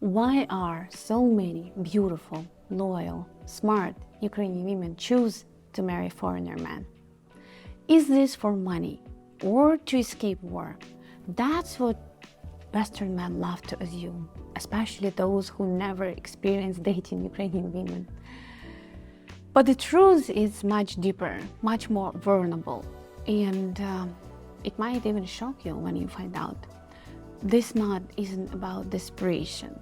Why are so many beautiful, loyal, smart Ukrainian women choose to marry foreigner men? Is this for money or to escape war? That's what Western men love to assume, especially those who never experienced dating Ukrainian women. But the truth is much deeper, much more vulnerable, and it might even shock you when you find out. This isn't about desperation,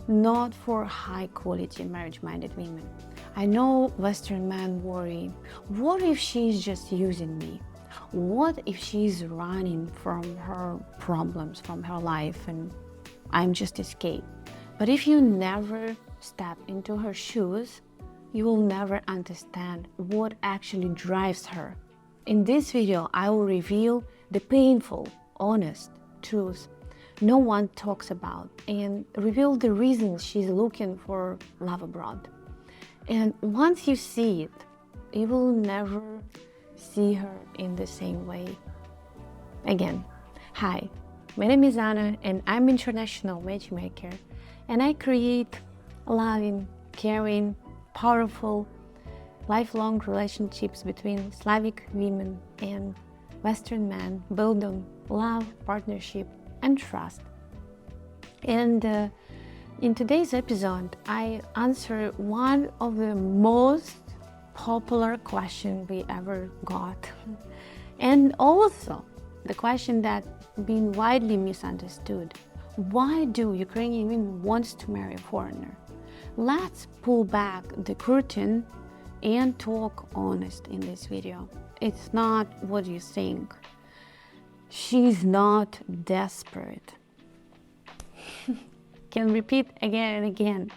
not for high-quality marriage-minded women. I know Western men worry, what if she's just using me? What if she's running from her problems, from her life, and I'm just escape? But if you never step into her shoes, you will never understand what actually drives her. In this video, I will reveal the painful, honest truth no one talks about and reveal the reasons she's looking for love abroad. And once you see it, you will never see her in the same way again. Hi, my name is Anna and I'm an international matchmaker, and I create loving, caring, powerful, lifelong relationships between Slavic women and Western men built on love, partnership, and trust. And in today's episode, I answer one of the most popular questions we ever got, and also the question that been widely misunderstood. Why do Ukrainian women want to marry a foreigner? Let's pull back the curtain and talk honest in this video. It's not what you think. She's not desperate. Can repeat again and again.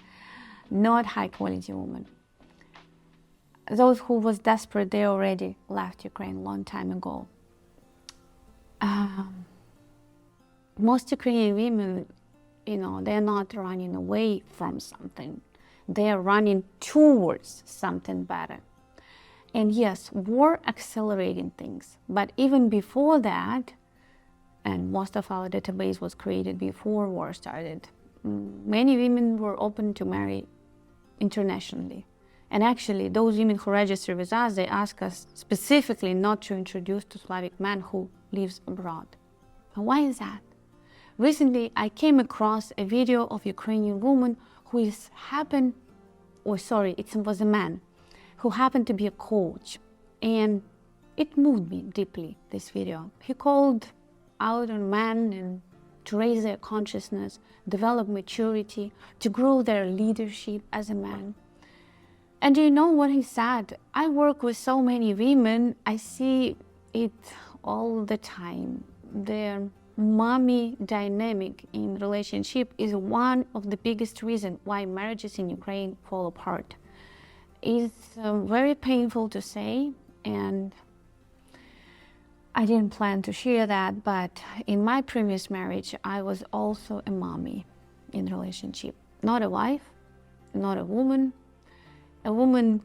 Not high quality woman. Those who was desperate, they already left Ukraine a long time ago. Most Ukrainian women, they're not running away from something. They are running towards something better. And yes, war accelerating things. But even before that, and most of our database was created before war started, many women were open to marry internationally. And actually, those women who register with us, they ask us specifically not to introduce to Slavic men who lives abroad. And why is that? Recently, I came across a video of Ukrainian woman who it was a man who happened to be a coach, and it moved me deeply, this video. He called out on men and to raise their consciousness, develop maturity, to grow their leadership as a man. And do you know what he said? I work with so many women, I see it all the time. Their mommy dynamic in relationship is one of the biggest reasons why marriages in Ukraine fall apart. It's very painful to say, and I didn't plan to share that, but in my previous marriage, I was also a mommy in relationship. Not a wife, not a woman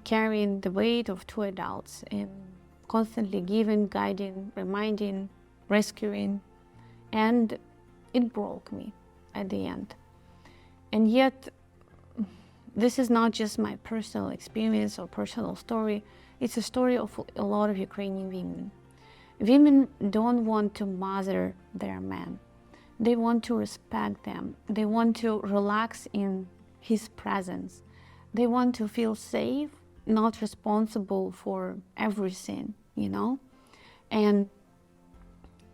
carrying the weight of two adults and constantly giving, guiding, reminding, rescuing, and it broke me at the end. And yet, this is not just my personal experience or personal story, it's a story of a lot of Ukrainian women. Women don't want to mother their men. They want to respect them. They want to relax in his presence. They want to feel safe, not responsible for everything, And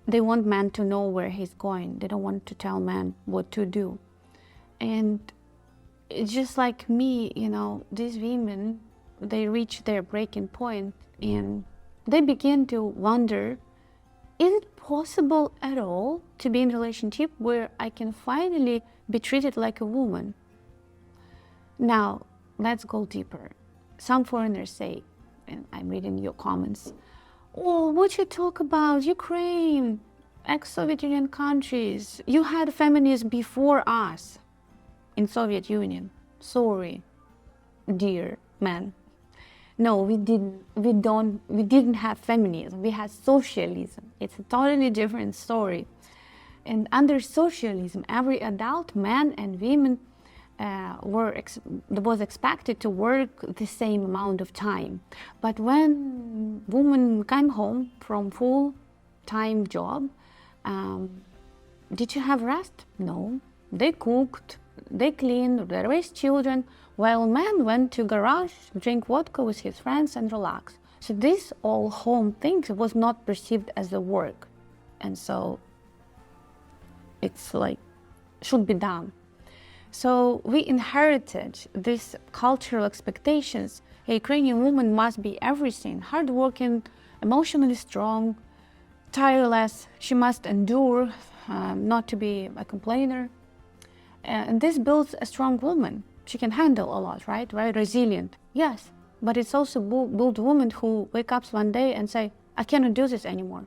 they want man to know where he's going. They don't want to tell man what to do. And it's just like me, these women, they reach their breaking point and they begin to wonder, is it possible at all to be in a relationship where I can finally be treated like a woman? Now, let's go deeper. Some foreigners say, and I'm reading your comments, oh, what you talk about, Ukraine, ex-Soviet Union countries, you had feminists before us in Soviet Union. Sorry, dear man. No, we didn't have feminism, we had socialism. It's a totally different story. And under socialism, every adult, man and women, was expected to work the same amount of time. But when women came home from full-time job, did you have rest? No. They cooked, they cleaned, they raised children, while men went to garage, drink vodka with his friends and relax. So this all home things was not perceived as a work. And so it's like, should be done. So we inherited these cultural expectations. A Ukrainian woman must be everything: hardworking, emotionally strong, tireless. She must endure, not to be a complainer. And this builds a strong woman. She can handle a lot, right? Very resilient. Yes, but it's also build a woman who wake up one day and say, I cannot do this anymore.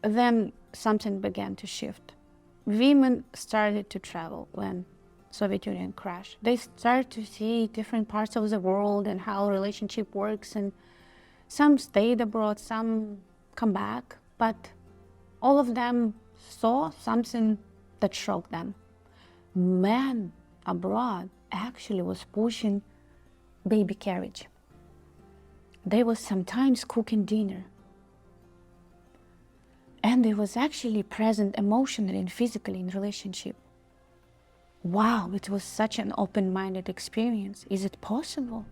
Then something began to shift. Women started to travel when Soviet Union crashed. They started to see different parts of the world and how relationship works, and some stayed abroad, some come back, but all of them saw something that shocked them. Men abroad actually was pushing baby carriage. They was sometimes cooking dinner. And they was actually present emotionally and physically in relationship. Wow, it was such an open-minded experience. Is it possible?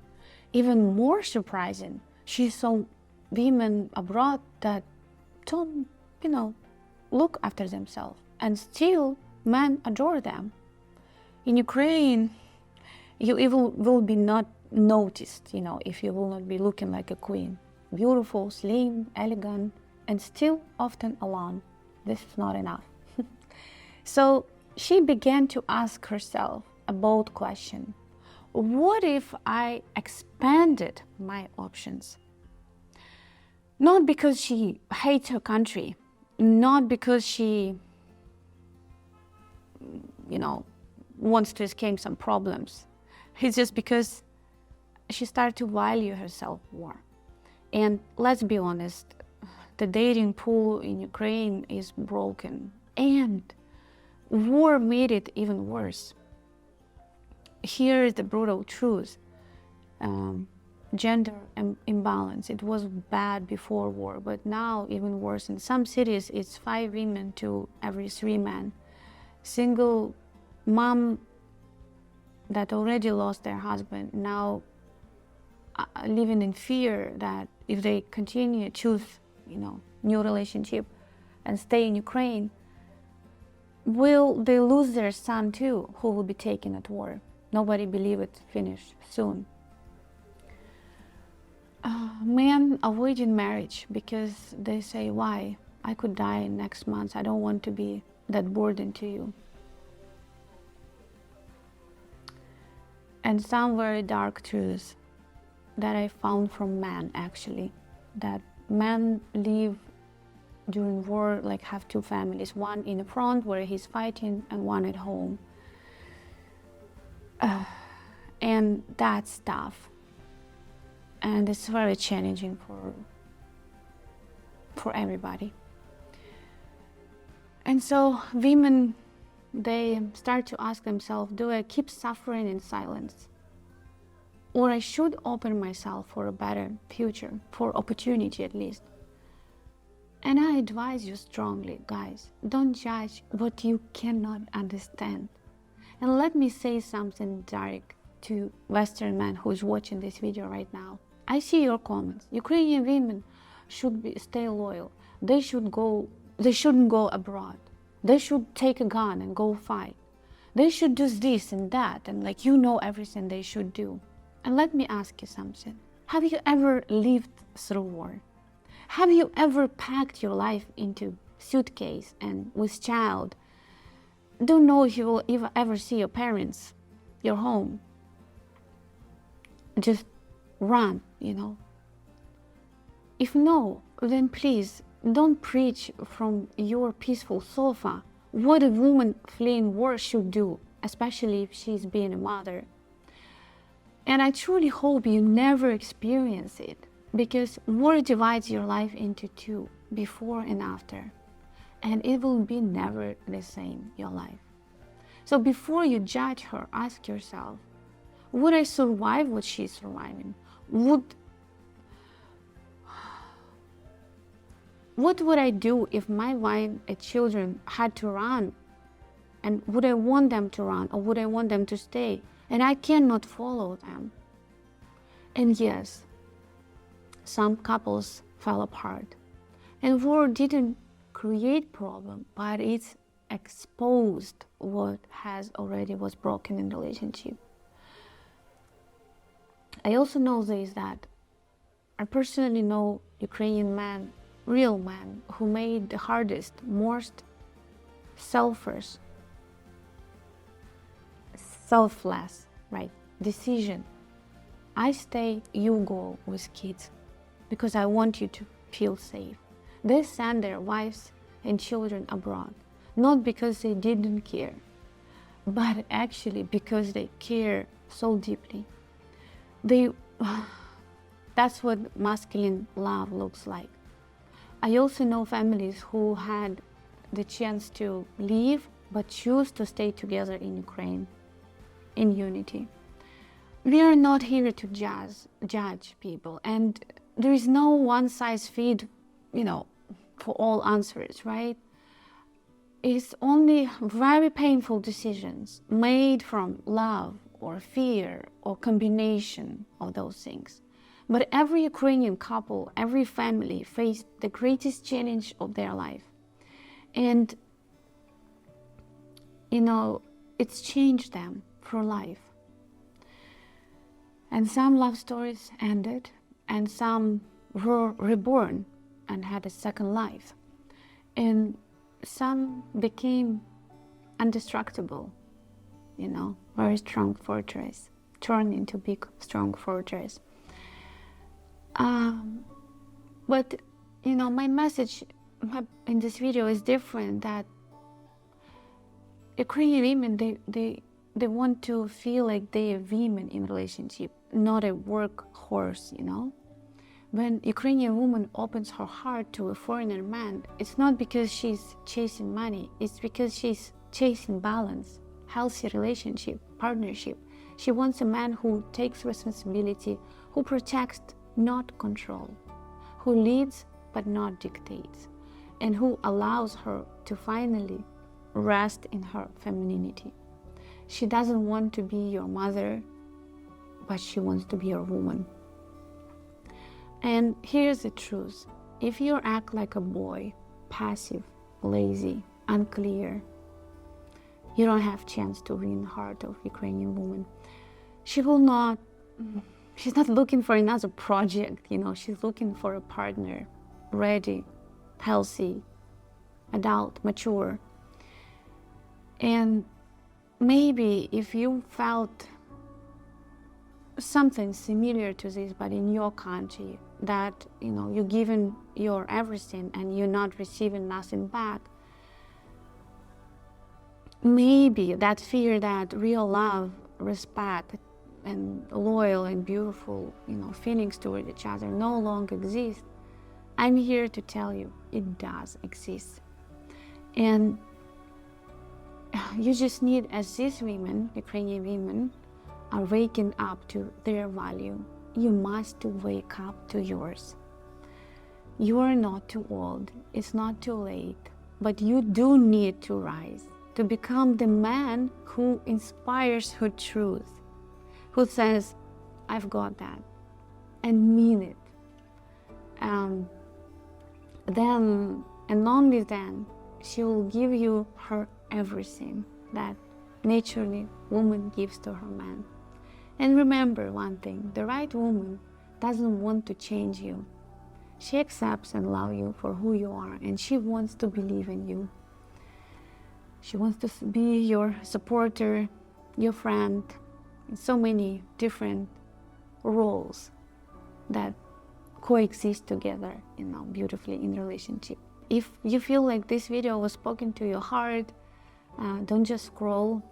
Even more surprising, she saw women abroad that don't, look after themselves. And still, men adore them. In Ukraine, you even will be not noticed, if you will not be looking like a queen. Beautiful, slim, elegant, and still often alone. This is not enough. So she began to ask herself a bold question. What if I expanded my options? Not because she hates her country, not because she, wants to escape some problems. It's just because she started to value herself more. And let's be honest, the dating pool in Ukraine is broken, and war made it even worse. Here is the brutal truth. Gender imbalance. It was bad before war, but now even worse. In some cities, it's 5 women to every 3 men. Single mom that already lost their husband now living in fear that if they continue choose new relationship and stay in Ukraine, will they lose their son too, who will be taken at war? Nobody believe it finished soon. Men avoiding marriage because they say, why? I could die next month. I don't want to be that burden to you. And some very dark truths that I found from men, actually, that men live during war, like have 2 families, one in the front where he's fighting and one at home. And that's tough. And it's very challenging for everybody. And so women, they start to ask themselves, do I keep suffering in silence? Or I should open myself for a better future, for opportunity at least. And I advise you strongly, guys, don't judge what you cannot understand. And let me say something direct to Western men who is watching this video right now. I see your comments. Ukrainian women should stay loyal. They shouldn't go abroad. They should take a gun and go fight. They should do this and that, and everything they should do. And let me ask you something. Have you ever lived through war? Have you ever packed your life into suitcase and with child? Don't know if you will ever see your parents, your home. Just run, If no, then please don't preach from your peaceful sofa what a woman fleeing war should do, especially if she's being a mother. And I truly hope you never experience it, because war divides your life into 2, before and after, and it will be never the same, your life. So before you judge her, ask yourself, would I survive what she's surviving? What would I do if my wife and children had to run? And would I want them to run, or would I want them to stay? And I cannot follow them. And yes, some couples fell apart. And war didn't create problem, but it's exposed what has already was broken in the relationship. I also know this, that I personally know Ukrainian man, real man, who made the hardest, most selfless, right, decision. I stay, you go with kids, because I want you to feel safe. They send their wives and children abroad, not because they didn't care, but actually because they care so deeply. That's what masculine love looks like. I also know families who had the chance to leave, but choose to stay together in Ukraine, in unity. We are not here to judge people, and there is no one-size-fits, for all answers, right? It's only very painful decisions made from love or fear or combination of those things. But every Ukrainian couple, every family faced the greatest challenge of their life. And, it's changed them for life. And some love stories ended, and some were reborn and had a second life. And some became indestructible, very strong fortress, turned into big, strong fortress. But, my message in this video is different, that Ukrainian women, they want to feel like they are women in relationship, not a workhorse, When Ukrainian woman opens her heart to a foreigner man, it's not because she's chasing money, it's because she's chasing balance, healthy relationship, partnership. She wants a man who takes responsibility, who protects, not control, who leads but not dictates, and who allows her to finally rest in her femininity. She doesn't want to be your mother, but she wants to be your woman. And here's the truth. If you act like a boy, passive, lazy, unclear, you don't have chance to win the heart of Ukrainian woman. She's not looking for another project, she's looking for a partner, ready, healthy, adult, mature. And maybe if you felt something similar to this, but in your country, that you're giving your everything and you're not receiving nothing back, maybe that fear that real love, respect, and loyal and beautiful feelings toward each other no longer exist, I'm here to tell you it does exist. And you just need, as these women, Ukrainian women, are waking up to their value, you must wake up to yours. You are not too old, it's not too late, but you do need to rise to become the man who inspires her truth, who says, I've got that, and mean it. Then, and only then, she will give you her everything that naturally woman gives to her man. And remember one thing, the right woman doesn't want to change you. She accepts and loves you for who you are, and she wants to believe in you. She wants to be your supporter, your friend, in so many different roles that coexist together, beautifully in relationship. If you feel like this video was spoken to your heart, don't just scroll.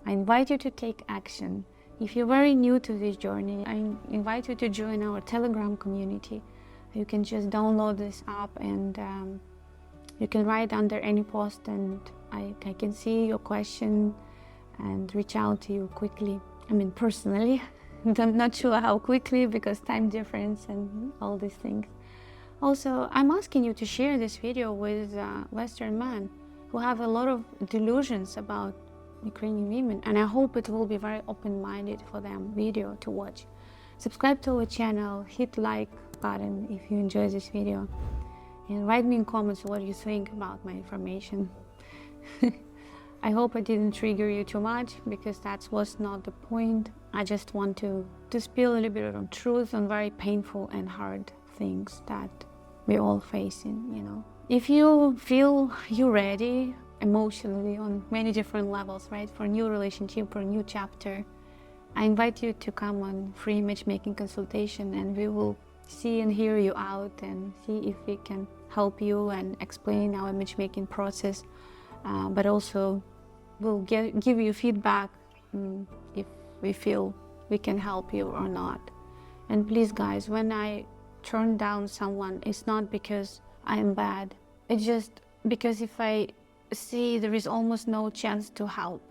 I invite you to take action. If you're very new to this journey, I invite you to join our Telegram community. You can just download this app, and you can write under any post, and I can see your question, and reach out to you quickly. I mean, personally. I'm not sure how quickly because time difference and all these things. Also, I'm asking you to share this video with Western men who have a lot of delusions about Ukrainian women, and I hope it will be very open-minded for them video to watch. Subscribe to our channel, hit like button if you enjoy this video, and write me in comments what you think about my information. I hope I didn't trigger you too much, because that was not the point. I just want to spill a little bit of truth on very painful and hard things that we're all facing, you know. If you feel you're ready emotionally on many different levels, right, for a new relationship, for a new chapter, I invite you to come on free matchmaking consultation, and we will see and hear you out and see if we can help you and explain our matchmaking process, but also we'll give you feedback if we feel we can help you or not. And please guys, when I turn down someone, it's not because I am bad. It's just because if I see there is almost no chance to help,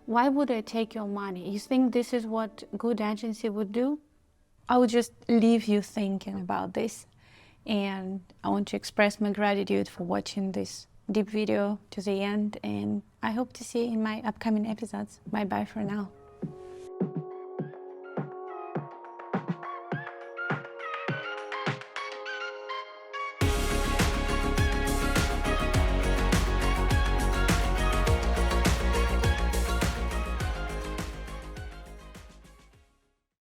why would I take your money? You think this is what good agency would do? I would just leave you thinking about this. And I want to express my gratitude for watching this deep video to the end, and I hope to see you in my upcoming episodes. Bye bye for now.